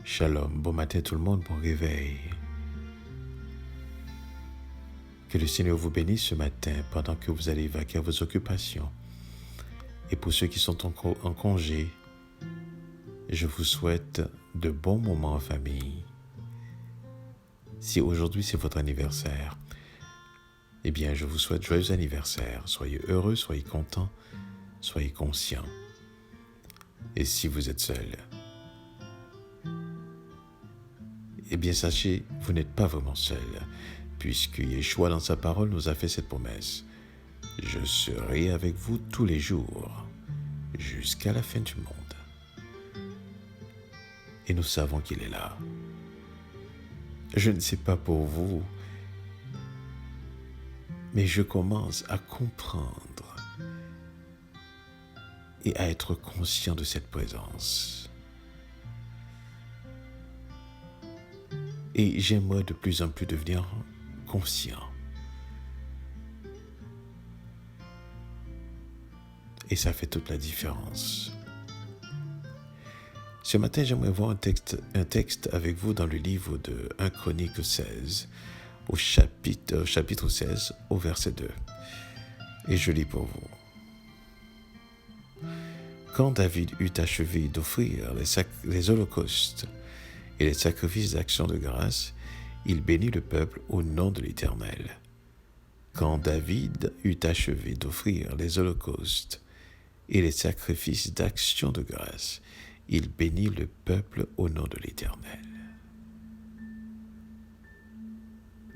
Shalom, bon matin tout le monde, bon réveil. Que le Seigneur vous bénisse ce matin pendant que vous allez vaquer à vos occupations. Et pour ceux qui sont en congé, je vous souhaite de bons moments en famille. Si aujourd'hui c'est votre anniversaire, eh bien je vous souhaite joyeux anniversaire. Soyez heureux, soyez contents, soyez conscients. Et si vous êtes seul, eh bien sachez, vous n'êtes pas vraiment seul, puisque Yeshua dans sa parole nous a fait cette promesse. Je serai avec vous tous les jours, jusqu'à la fin du monde. Et nous savons qu'il est là. Je ne sais pas pour vous, mais je commence à comprendre et à être conscient de cette présence. Et j'aimerais de plus en plus devenir conscient. Et ça fait toute la différence. Ce matin, j'aimerais voir un texte avec vous dans le livre de 1 Chronique 16, au chapitre 16, au verset 2. Et je lis pour vous. Quand David eut achevé d'offrir les holocaustes et les sacrifices d'action de grâce, il bénit le peuple au nom de l'Éternel. Quand David eut achevé d'offrir les holocaustes et les sacrifices d'action de grâce, il bénit le peuple au nom de l'Éternel.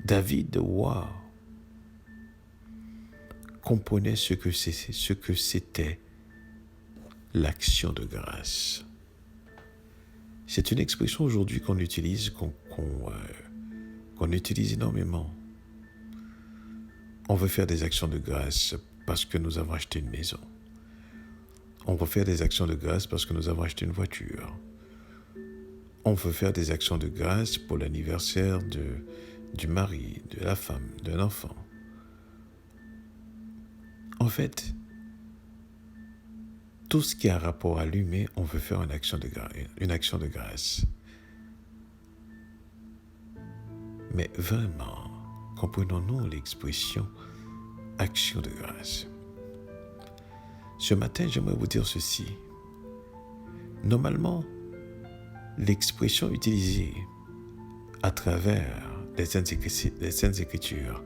David, comprenait ce que c'était l'action de grâce. C'est une expression aujourd'hui qu'on utilise, qu'on utilise énormément. On veut faire des actions de grâce parce que nous avons acheté une maison. On veut faire des actions de grâce parce que nous avons acheté une voiture. On veut faire des actions de grâce pour l'anniversaire du mari, de la femme, d'un enfant. En fait, tout ce qui a rapport à l'humain, on veut faire une action de grâce. Mais vraiment, comprenons-nous l'expression action de grâce. Ce matin, j'aimerais vous dire ceci. Normalement, l'expression utilisée à travers les Saintes Écritures,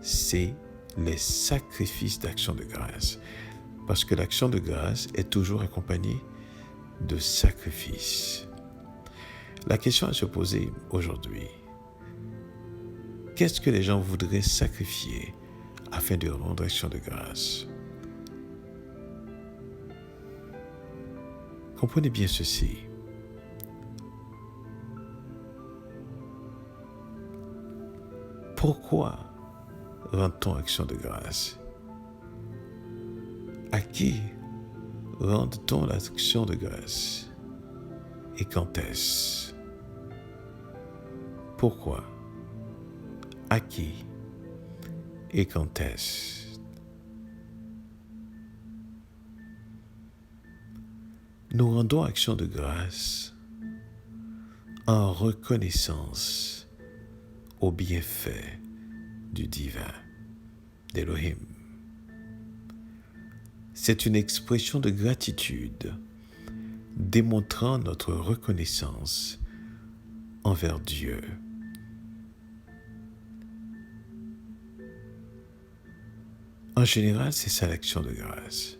c'est les sacrifices d'action de grâce. Parce que l'action de grâce est toujours accompagnée de sacrifices. La question à se poser aujourd'hui, qu'est-ce que les gens voudraient sacrifier afin de rendre action de grâce? Comprenez bien ceci. Pourquoi rend-on action de grâce? À qui rend-on l'action de grâce? Et quand est-ce? Pourquoi? À qui? Et quand est-ce? Nous rendons action de grâce en reconnaissance au bienfait du divin, d'Élohim. C'est une expression de gratitude démontrant notre reconnaissance envers Dieu. En général, c'est ça l'action de grâce.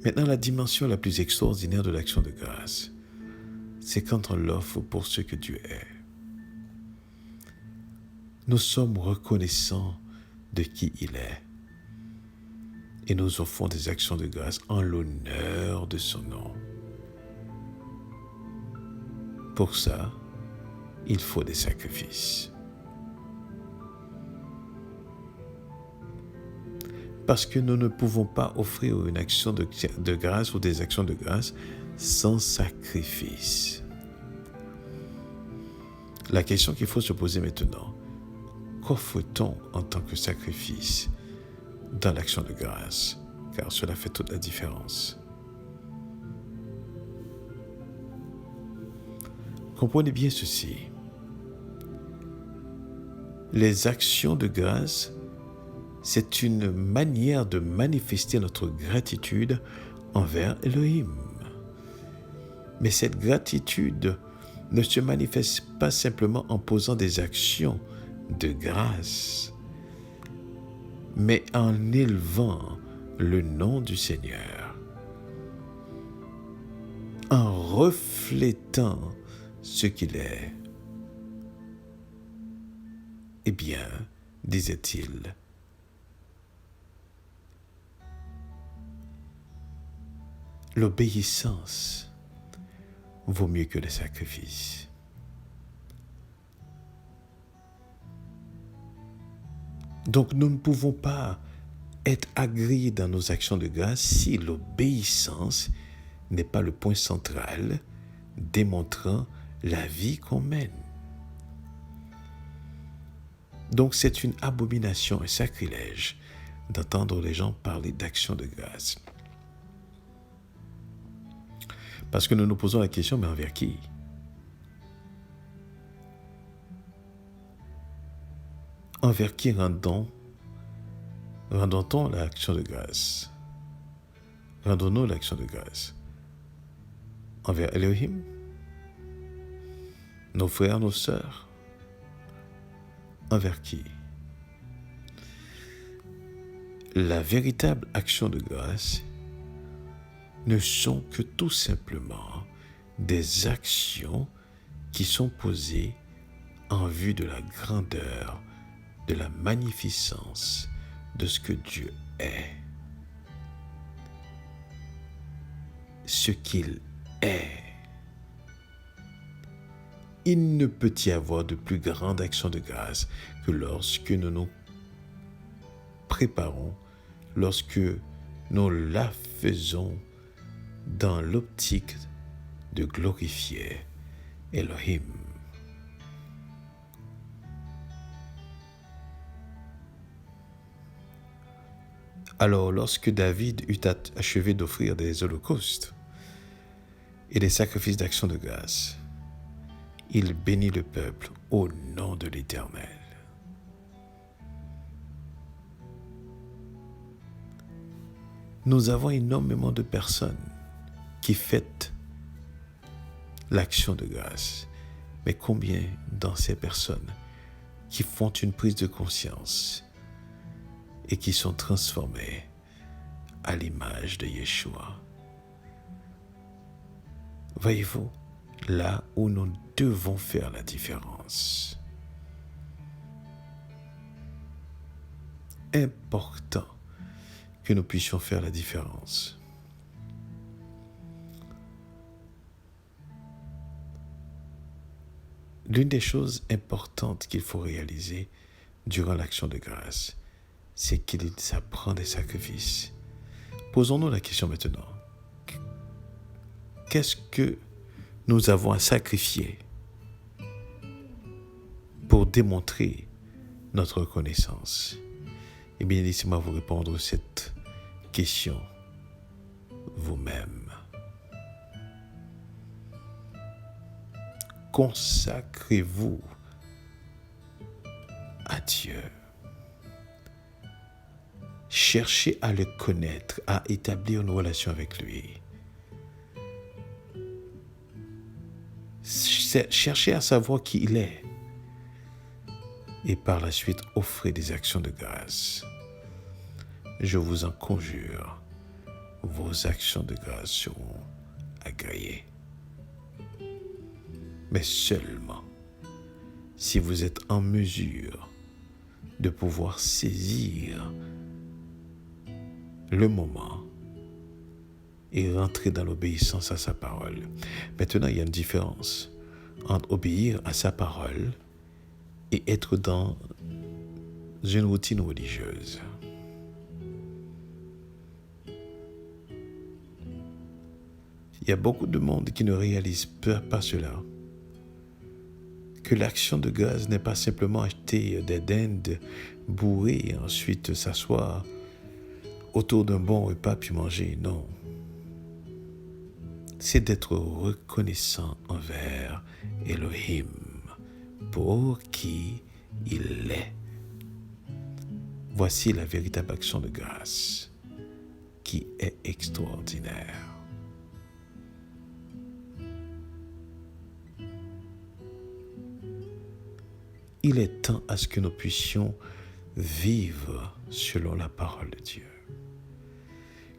Maintenant, la dimension la plus extraordinaire de l'action de grâce, c'est quand on l'offre pour ce que Dieu est. Nous sommes reconnaissants de qui il est. Et nous offrons des actions de grâce en l'honneur de son nom. Pour ça, il faut des sacrifices. Parce que nous ne pouvons pas offrir une action de grâce ou des actions de grâce sans sacrifice. La question qu'il faut se poser maintenant, qu'offre-t-on en tant que sacrifice dans l'action de grâce, car cela fait toute la différence. Comprenez bien ceci. Les actions de grâce, c'est une manière de manifester notre gratitude envers Elohim. Mais cette gratitude ne se manifeste pas simplement en posant des actions de grâce, mais en élevant le nom du Seigneur, en reflétant ce qu'il est. Eh bien, disait-il, l'obéissance vaut mieux que le sacrifice. Donc nous ne pouvons pas être agréés dans nos actions de grâce si l'obéissance n'est pas le point central démontrant la vie qu'on mène. Donc c'est une abomination, un sacrilège d'entendre les gens parler d'action de grâce. Parce que nous nous posons la question, mais envers qui? Envers qui rendons-nous l'action de grâce? Rendons-nous l'action de grâce? Envers Elohim? Nos frères, nos sœurs? Envers qui? La véritable action de grâce ne sont que tout simplement des actions qui sont posées en vue de la grandeur, de la magnificence de ce que Dieu est. Ce qu'il est. Il ne peut y avoir de plus grande action de grâce que lorsque nous nous préparons, lorsque nous la faisons dans l'optique de glorifier Elohim. Alors, lorsque David eut achevé d'offrir des holocaustes et des sacrifices d'action de grâce, il bénit le peuple au nom de l'Éternel. Nous avons énormément de personnes qui fêtent l'action de grâce. Mais combien dans ces personnes qui font une prise de conscience et qui sont transformées à l'image de Yeshua? Voyez-vous, là où nous devons faire la différence. Important que nous puissions faire la différence. L'une des choses importantes qu'il faut réaliser durant l'action de grâce, c'est qu'il s'apprend des sacrifices. Posons-nous la question maintenant. Qu'est-ce que nous avons à sacrifier pour démontrer notre reconnaissance? Eh bien, laissez-moi vous répondre cette question vous-même. Consacrez-vous à Dieu. Cherchez à le connaître, à établir une relation avec lui. Cherchez à savoir qui il est. Et par la suite, offrez des actions de grâce. Je vous en conjure, vos actions de grâce seront agréées. Mais seulement si vous êtes en mesure de pouvoir saisir le moment et rentrer dans l'obéissance à sa parole. Maintenant, il y a une différence entre obéir à sa parole et être dans une routine religieuse. Il y a beaucoup de monde qui ne réalise pas cela. Que l'action de grâce n'est pas simplement acheter des dindes bourrées et ensuite s'asseoir autour d'un bon repas puis manger. Non. c'est d'être reconnaissant envers Elohim pour qui il est. Voici la véritable action de grâce qui est extraordinaire. Il est temps à ce que nous puissions vivre selon la parole de Dieu.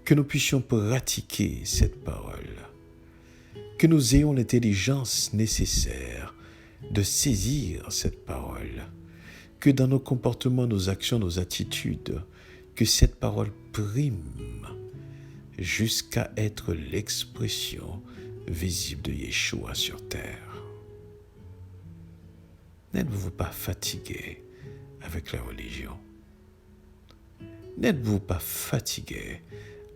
Que nous puissions pratiquer cette parole. Que nous ayons l'intelligence nécessaire de saisir cette parole. Que dans nos comportements, nos actions, nos attitudes, que cette parole prime jusqu'à être l'expression visible de Yeshua sur terre. N'êtes-vous pas fatigué avec la religion? N'êtes-vous pas fatigué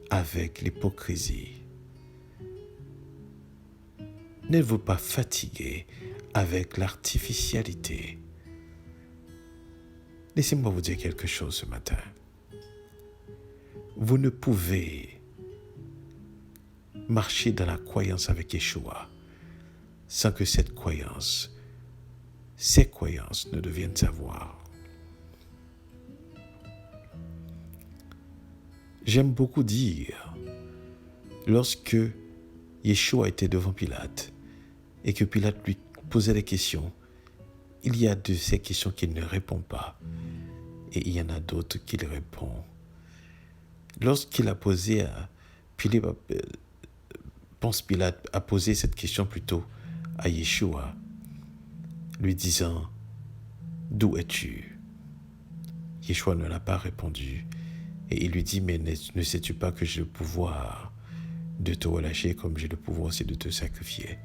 avec l'hypocrisie? N'êtes-vous pas fatigué avec l'artificialité? Laissez-moi vous dire quelque chose ce matin. Vous ne pouvez marcher dans la croyance avec Yeshua sans que ces croyances ne deviennent savoir. J'aime beaucoup dire, lorsque Yeshua était devant Pilate et que Pilate lui posait des questions, il y a de ces questions qu'il ne répond pas et il y en a d'autres qu'il répond. Lorsqu'il a posé à Pilate a posé cette question plutôt à Yeshua, lui disant « D'où es-tu » Yeshua ne l'a pas répondu et il lui dit « Mais ne sais-tu pas que j'ai le pouvoir de te relâcher comme j'ai le pouvoir aussi de te sacrifier ?»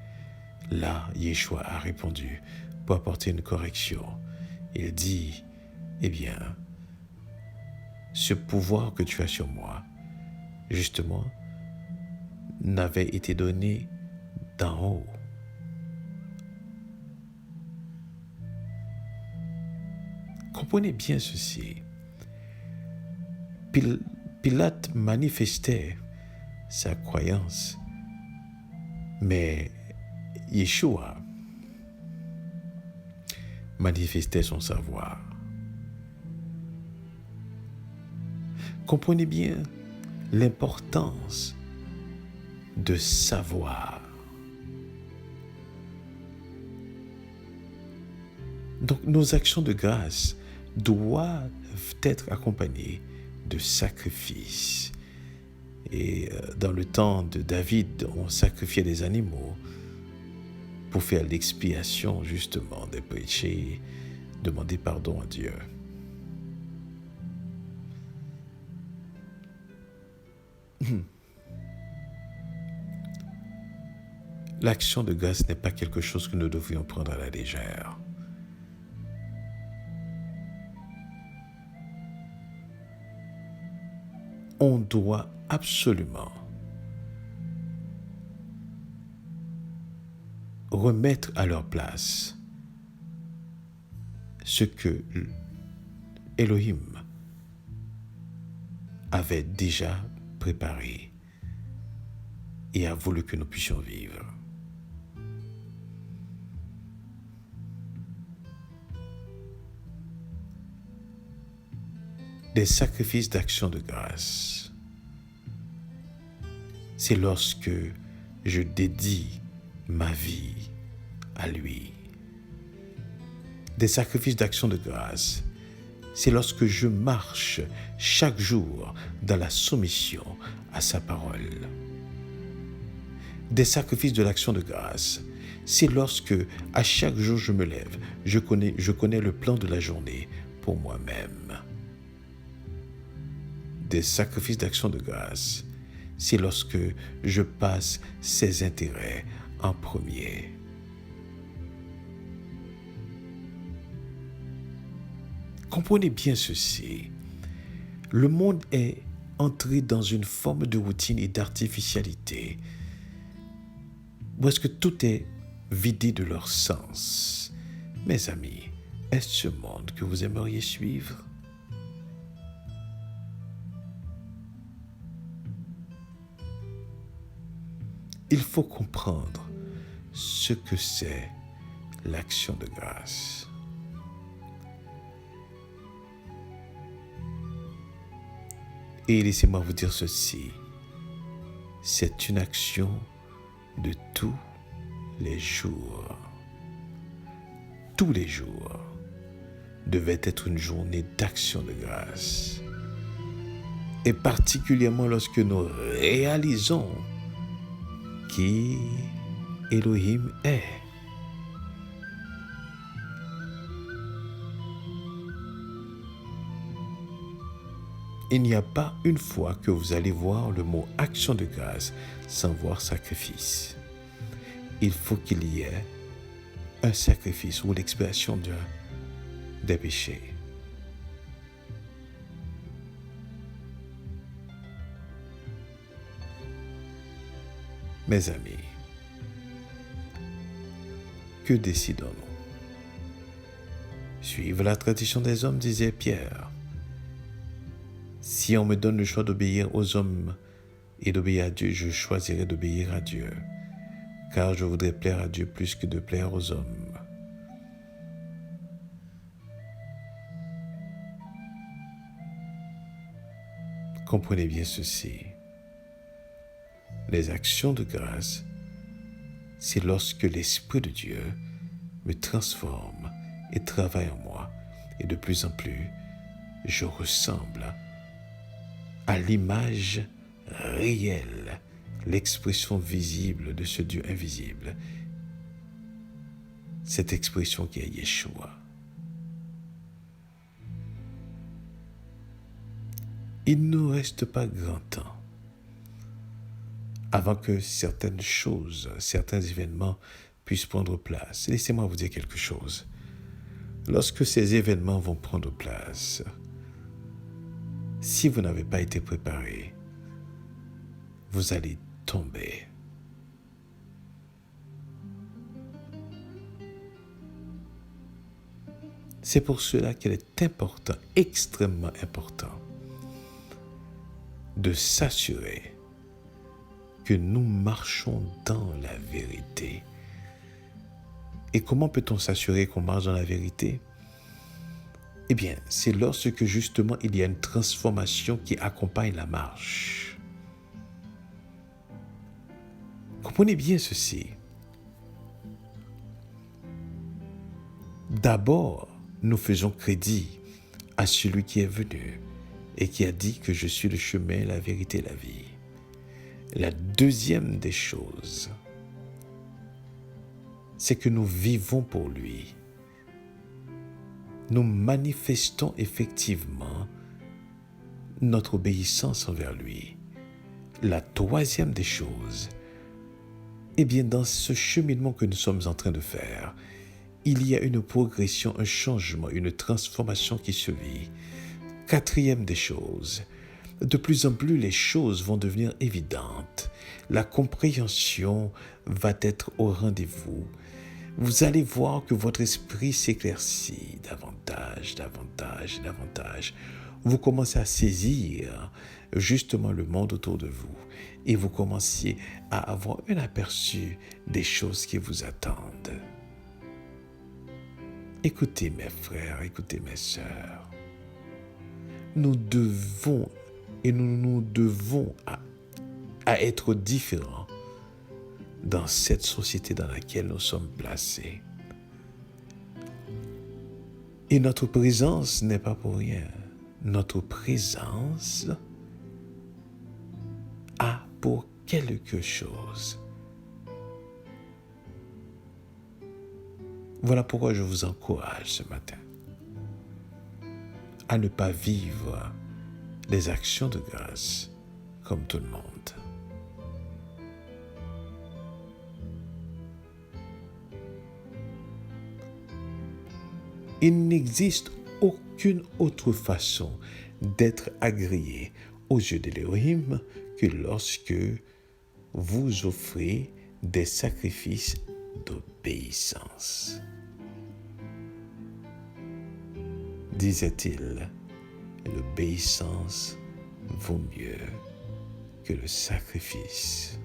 Là, Yeshua a répondu pour apporter une correction. Il dit « Eh bien, ce pouvoir que tu as sur moi, justement, n'avait été donné d'en haut. » Comprenez bien ceci. Pilate manifestait sa croyance, mais Yeshua manifestait son savoir. Comprenez bien l'importance de savoir. Donc nos actions de grâce doivent être accompagnées de sacrifices. Et dans le temps de David, on sacrifiait des animaux pour faire l'expiation justement des péchés, demander pardon à Dieu. L'action de grâce n'est pas quelque chose que nous devrions prendre à la légère. On doit absolument remettre à leur place ce que Elohim avait déjà préparé et a voulu que nous puissions vivre. Des sacrifices d'action de grâce, c'est lorsque je dédie ma vie à lui. Des sacrifices d'action de grâce, c'est lorsque je marche chaque jour dans la soumission à sa parole. Des sacrifices de l'action de grâce, c'est lorsque à chaque jour je me lève, je connais le plan de la journée pour moi-même. Des sacrifices d'action de grâce, c'est lorsque je passe ses intérêts en premier. Comprenez bien ceci. Le monde est entré dans une forme de routine et d'artificialité où est-ce que tout est vidé de leur sens. Mes amis, est-ce ce monde que vous aimeriez suivre? il faut comprendre ce que c'est l'action de grâce. Et laissez-moi vous dire ceci, c'est une action de tous les jours. Tous les jours devait être une journée d'action de grâce. Et particulièrement lorsque nous réalisons qui Elohim est. Il n'y a pas une fois que vous allez voir le mot action de grâce sans voir sacrifice. Il faut qu'il y ait un sacrifice ou l'expiation des péchés. Mes amis, que décidons-nous? Suivre la tradition des hommes, disait Pierre. Si on me donne le choix d'obéir aux hommes et d'obéir à Dieu, je choisirai d'obéir à Dieu, car je voudrais plaire à Dieu plus que de plaire aux hommes. Comprenez bien ceci. Les actions de grâce, c'est lorsque l'Esprit de Dieu me transforme et travaille en moi, et de plus en plus, je ressemble à l'image réelle, l'expression visible de ce Dieu invisible. Cette expression qui est Yeshua. Il ne nous reste pas grand temps avant que certaines choses, certains événements puissent prendre place. Laissez-moi vous dire quelque chose. Lorsque ces événements vont prendre place, si vous n'avez pas été préparé, vous allez tomber. C'est pour cela qu'il est important, extrêmement important, de s'assurer que nous marchons dans la vérité. Et comment peut-on s'assurer qu'on marche dans la vérité? Eh bien, c'est lorsque justement il y a une transformation qui accompagne la marche. Comprenez bien ceci. D'abord, nous faisons crédit à celui qui est venu et qui a dit que je suis le chemin, la vérité et la vie. La deuxième des choses, c'est que nous vivons pour lui. Nous manifestons effectivement notre obéissance envers lui. La troisième des choses, eh bien, dans ce cheminement que nous sommes en train de faire, il y a une progression, un changement, une transformation qui se vit. Quatrième des choses, de plus en plus les choses vont devenir évidentes. La compréhension va être au rendez-vous. Vous allez voir que votre esprit s'éclaircit davantage, davantage, davantage. Vous commencez à saisir justement le monde autour de vous et vous commencez à avoir un aperçu des choses qui vous attendent. Écoutez mes frères, écoutez mes sœurs. Nous devons à être différents dans cette société dans laquelle nous sommes placés. Et notre présence n'est pas pour rien. Notre présence a pour quelque chose. Voilà pourquoi je vous encourage ce matin à ne pas vivre les actions de grâce comme tout le monde. Il n'existe aucune autre façon d'être agréé aux yeux d'Élohim que lorsque vous offrez des sacrifices d'obéissance. Disait-il, l'obéissance vaut mieux que le sacrifice.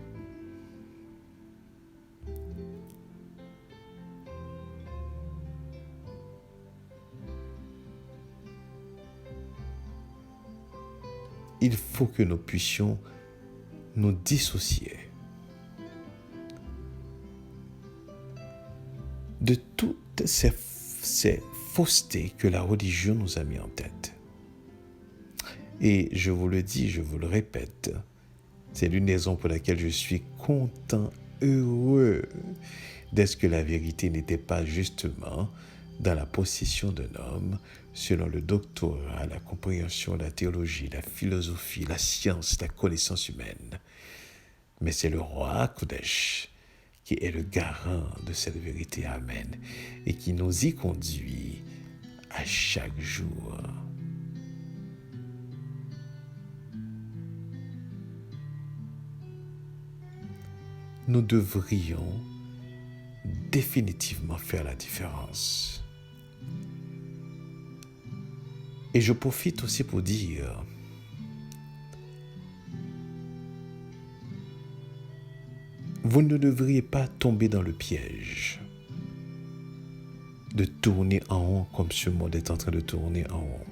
il faut que nous puissions nous dissocier de toutes ces faussetés que la religion nous a mis en tête. Et je vous le dis, je vous le répète, c'est l'une des raisons pour laquelle je suis content, heureux d'être que la vérité n'était pas justement dans la possession d'un homme, selon le doctorat, la compréhension, la théologie, la philosophie, la science, la connaissance humaine. Mais c'est le roi Kodesh qui est le garant de cette vérité, amen, et qui nous y conduit à chaque jour. Nous devrions définitivement faire la différence. Et je profite aussi pour dire, vous ne devriez pas tomber dans le piège de tourner en rond comme ce monde est en train de tourner en rond.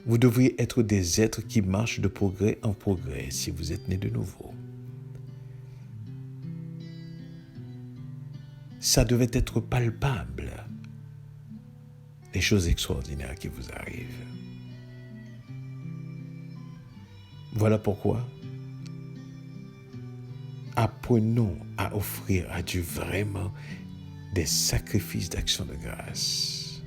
Vous devriez être des êtres qui marchent de progrès en progrès si vous êtes nés de nouveau. Ça devait être palpable, les choses extraordinaires qui vous arrivent. Voilà pourquoi apprenons à offrir à Dieu vraiment des sacrifices d'action de grâce.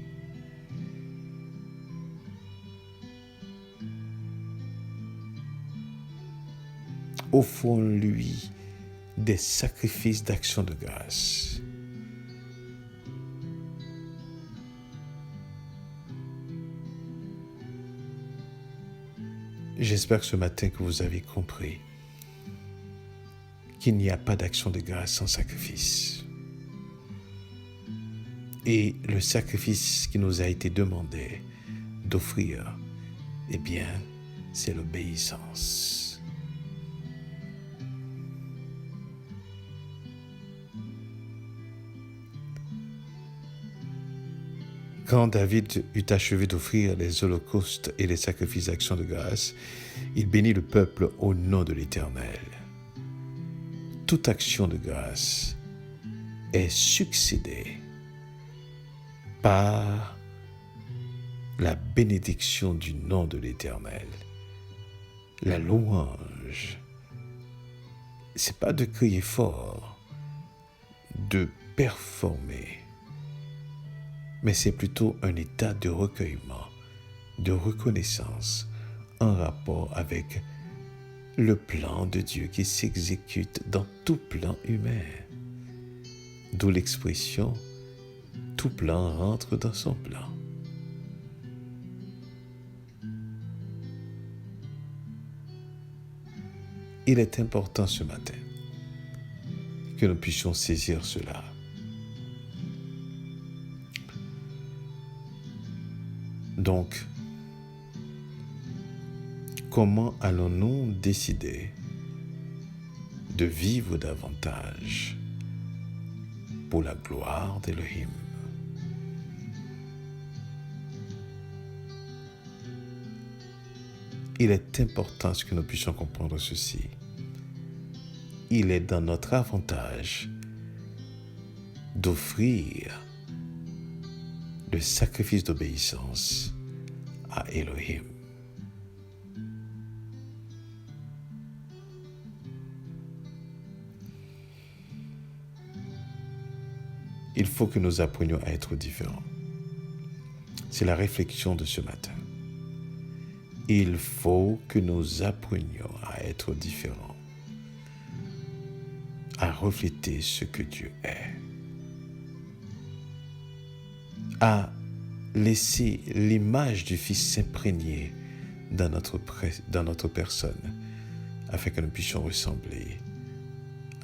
Offrons-lui des sacrifices d'action de grâce. J'espère que ce matin que vous avez compris qu'il n'y a pas d'action de grâce sans sacrifice. Et le sacrifice qui nous a été demandé d'offrir, eh bien, c'est l'obéissance. Quand David eut achevé d'offrir les holocaustes et les sacrifices d'action de grâce, il bénit le peuple au nom de l'Éternel. Toute action de grâce est succédée par la bénédiction du nom de l'Éternel. La louange, c'est pas de crier fort, de performer, mais c'est plutôt un état de recueillement, de reconnaissance en rapport avec le plan de Dieu qui s'exécute dans tout plan humain. D'où l'expression « tout plan rentre dans son plan ». Il est important ce matin que nous puissions saisir cela. Donc, comment allons-nous décider de vivre davantage pour la gloire d'Élohim? Il est important que nous puissions comprendre ceci. Il est dans notre avantage d'offrir le sacrifice d'obéissance à Élohim. Il faut que nous apprenions à être différents. C'est la réflexion de ce matin. Il faut que nous apprenions à être différents, à refléter ce que Dieu est, à laisser l'image du Fils s'imprégner dans notre personne, afin que nous puissions ressembler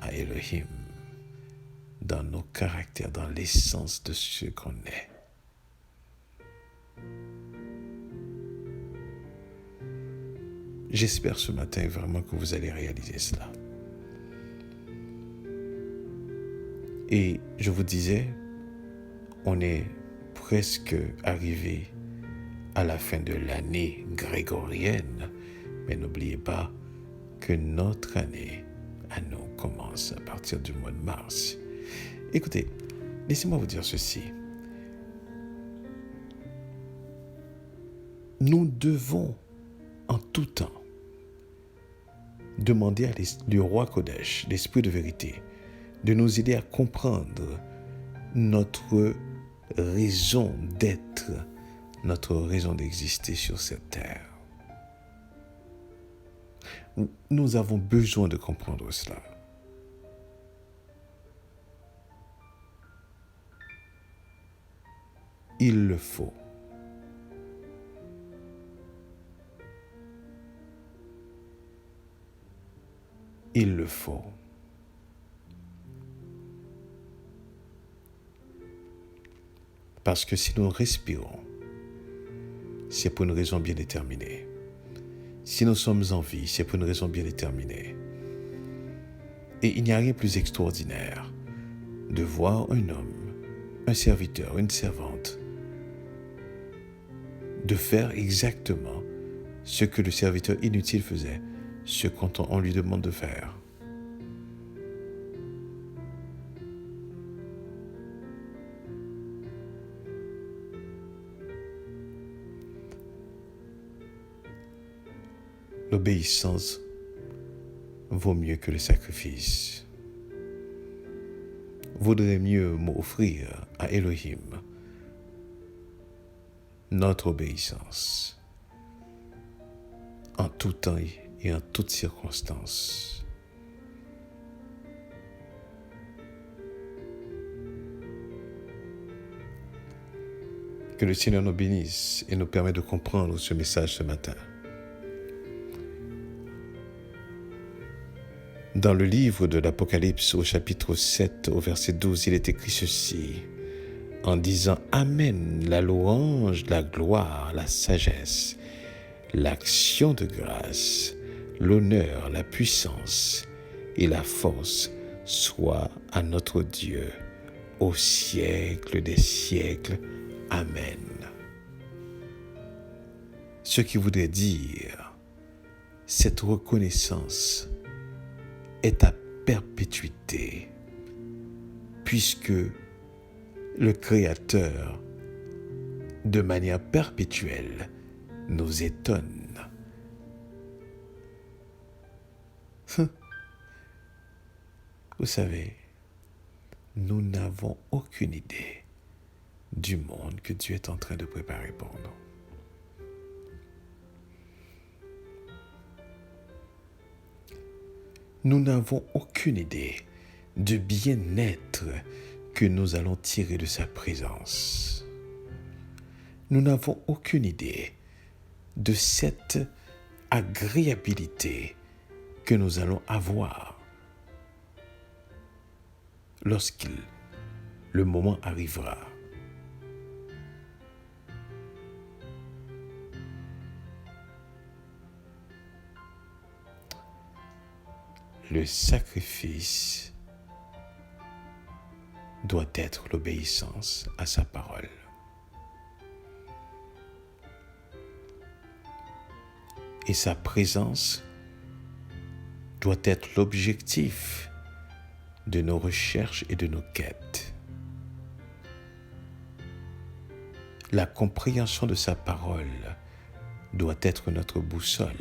à Élohim dans nos caractères, dans l'essence de ce qu'on est. J'espère ce matin vraiment que vous allez réaliser cela. Et je vous disais, on est presque arrivé à la fin de l'année grégorienne, mais n'oubliez pas que notre année à nous commence à partir du mois de mars. Écoutez, laissez-moi vous dire ceci. Nous devons en tout temps demander du roi Kodesh, l'Esprit de vérité, de nous aider à comprendre notre raison d'être, notre raison d'exister sur cette terre. Nous avons besoin de comprendre cela. Il le faut. Il le faut. Parce que si nous respirons, c'est pour une raison bien déterminée. Si nous sommes en vie, c'est pour une raison bien déterminée. Et il n'y a rien de plus extraordinaire de voir un homme, un serviteur, une servante, de faire exactement ce que le serviteur inutile faisait, ce qu'on lui demande de faire. L'obéissance vaut mieux que le sacrifice. Vaudrait mieux m'offrir à Elohim notre obéissance en tout temps et en toutes circonstances. Que le Seigneur nous bénisse et nous permette de comprendre ce message ce matin. Dans le livre de l'Apocalypse, au chapitre 7, au verset 12, il est écrit ceci, en disant « Amen, la louange, la gloire, la sagesse, l'action de grâce, l'honneur, la puissance et la force soient à notre Dieu au siècle des siècles. Amen. » Ce qui voudrait dire, cette reconnaissance est à perpétuité, puisque le Créateur, de manière perpétuelle, nous étonne. Vous savez, nous n'avons aucune idée du monde que Dieu est en train de préparer pour nous. Nous n'avons aucune idée du bien-être que nous allons tirer de sa présence. Nous n'avons aucune idée de cette agréabilité que nous allons avoir lorsque le moment arrivera. Le sacrifice doit être l'obéissance à sa parole. Et sa présence doit être l'objectif de nos recherches et de nos quêtes. La compréhension de sa parole doit être notre boussole.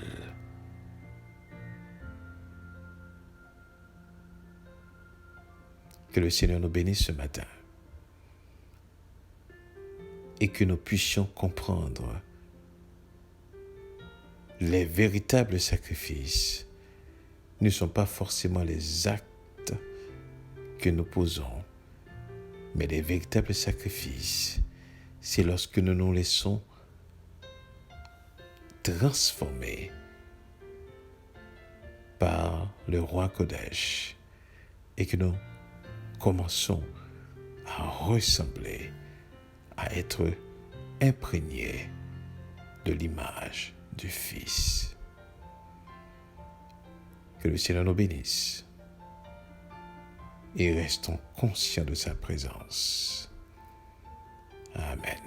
Que le Seigneur nous bénisse ce matin et que nous puissions comprendre les véritables sacrifices ne sont pas forcément les actes que nous posons, mais les véritables sacrifices, c'est lorsque nous nous laissons transformer par le roi Kodesh et que nous commençons à ressembler, à être imprégnés de l'image du Fils. Que le Seigneur nous bénisse et restons conscients de sa présence. Amen.